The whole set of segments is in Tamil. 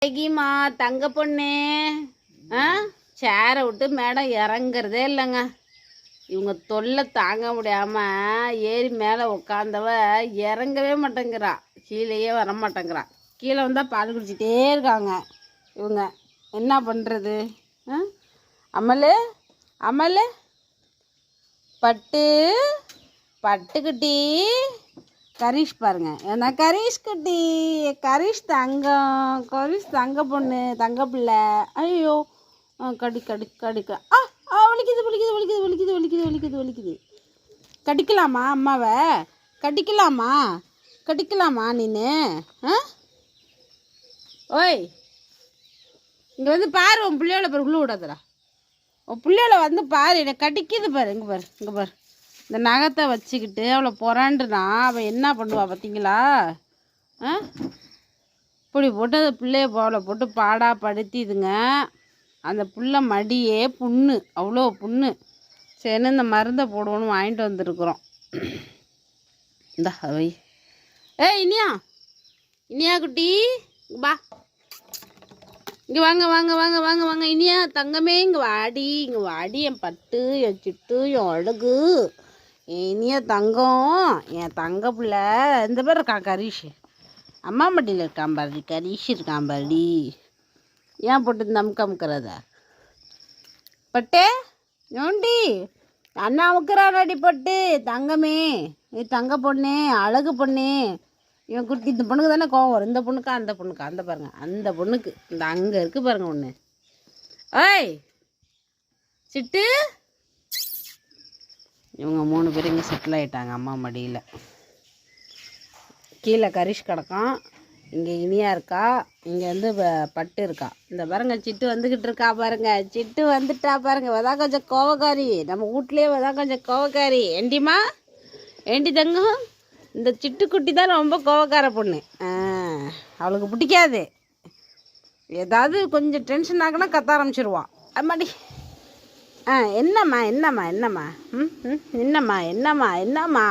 அழகிமா தங்க பொண்ணு சேரை விட்டு மேடம் இறங்குறதே இல்லைங்க. இவங்க தொல்லை தாங்க முடியாமல் ஏறி மேலே உட்காந்தவ இறங்கவே மாட்டேங்கிறா, கீழேயே வர மாட்டேங்கிறா. கீழே வந்தால் பால் குடிச்சிட்டே இருக்காங்க இவங்க. என்ன பண்ணுறது? அமலு அமலு பட்டு பட்டுக்குட்டி கரீஷ் பாருங்க, ஏன்னா கரீஷ் குட்டி, கரீஷ் தங்கம், கரீஷ் தங்க பொண்ணு, தங்க பிள்ளை. ஐயோ கடி கடி கடிக்க வலிக்குது வலிக்குது வலிக்குது வலிக்குது வலிக்குது வலிக்குது வலிக்குது. கடிக்கலாமா அம்மாவை? கடிக்கலாமா? கடிக்கலாமா நீனு? ஓய் இங்கே வந்து பாரு, உன் பிள்ளையோட பாரு, உள்ள விடாதடா. உன் பிள்ளையோட வந்து பாரு, என்னை கடிக்குது பாரு. இங்கே பாரு, இங்கே பாரு, இந்த நகத்தை வச்சுக்கிட்டு அவளை புறாண்டுனா அவள் என்ன பண்ணுவா பார்த்தீங்களா? இப்படி போட்டு அந்த பிள்ளைய அவளை போட்டு பாடா படுத்திதுங்க. அந்த பிள்ளை மடியே புண்ணு, அவ்வளோ புண்ணு. சரின்னு இந்த மருந்தை போடுவோன்னு வாங்கிட்டு வந்துருக்குறோம். இந்தா வை. இனியா இனியா குட்டி பா, இங்கே வாங்க வாங்க வாங்க வாங்க வாங்க. இனியா தங்கமே இங்கே வாடி, இங்கே வாடி. என் பட்டு, என் சிட்டு, என் அழகு, இனியா தங்கம், என் தங்க பிள்ளை. இந்த பேர் இருக்கான் கரீஷ், அம்மா மட்டியில் இருக்கான் பாருடி. கரீஷ் இருக்கான் பாருடி. ஏன் போட்டு நமுக்க அமுக்கிறத பட்டே நோண்டி அண்ணா அமுக்கிறாடி பட்டு. தங்கமே, நீ தங்க பொண்ணே, அழகு பொண்ணே. இவன் குட்டி, இந்த பொண்ணுக்கு தானே கோவம் வரும். இந்த பொண்ணுக்கா அந்த பொண்ணுக்கா? அந்த பாருங்க, அந்த பொண்ணுக்கு. இந்த அங்கே இருக்குது பாருங்க ஒன்று. ஓய் சிட்டு, இவங்க 3 பேரும் இங்கே செட்டில் ஆகிட்டாங்க அம்மா மடியில். கீழே கரீஷ் கிடக்கான், இங்கே இனியா இருக்கா, இங்கே வந்து பட்டு இருக்கா. இந்த பாருங்க சிட்டு வந்துக்கிட்டு இருக்கா பாருங்க. சிட்டு வந்துட்டா பாருங்க. வதான் கொஞ்சம் கோவக்காரி, நம்ம வீட்லேயே வதான் கொஞ்சம் கோவக்காரி. ஏண்டிமா, ஏண்டி தங்கம், இந்த சிட்டுக்குட்டி தான் ரொம்ப கோவக்கார பொண்ணு. அவளுக்கு பிடிக்காது. ஏதாவது கொஞ்சம் டென்ஷன் ஆகுனா கத்த ஆரம்பிச்சிருவான். அம்மாடி என்னம்மா என்னம்மா என்னம்மா என்னம்மா என்னம்மா என்னம்மா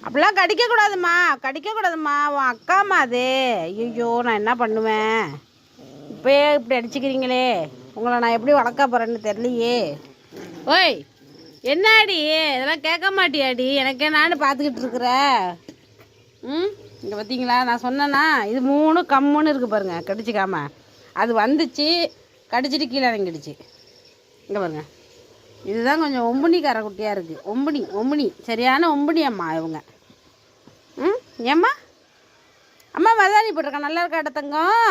அப்படிலாம் கடிக்கக்கூடாதும்மா, கடிக்கக்கூடாதும்மா. உன் அக்காம்மா அது. ஐயோ நான் என்ன பண்ணுவேன்? இப்போயே இப்படி அடிச்சுக்கிறீங்களே, உங்களை நான் எப்படி வளர்க்க போகிறேன்னு தெரியலையே. ஓய் என்னாடி இதெல்லாம் கேட்க மாட்டியாடி? எனக்கே நான் பார்த்துக்கிட்டு இருக்கிற. இங்கே பார்த்தீங்களா, நான் சொன்னேன்னா இது 3 கம்முன்னு இருக்குது பாருங்க, கடிச்சிக்காம. அது வந்துச்சு, கடிச்சிட்டு கீழே இறங்கிடுச்சு. இங்கே பாருங்க, இதுதான் கொஞ்சம் ஒம்புனிக்கார குட்டியாக இருக்குது. ஒம்புனி ஒம்புனி, சரியான ஒம்புனி அம்மா இவங்க. ஏம்மா அம்மா மதானி போட்டிருக்கா, நல்லா இருக்கா தங்கம்?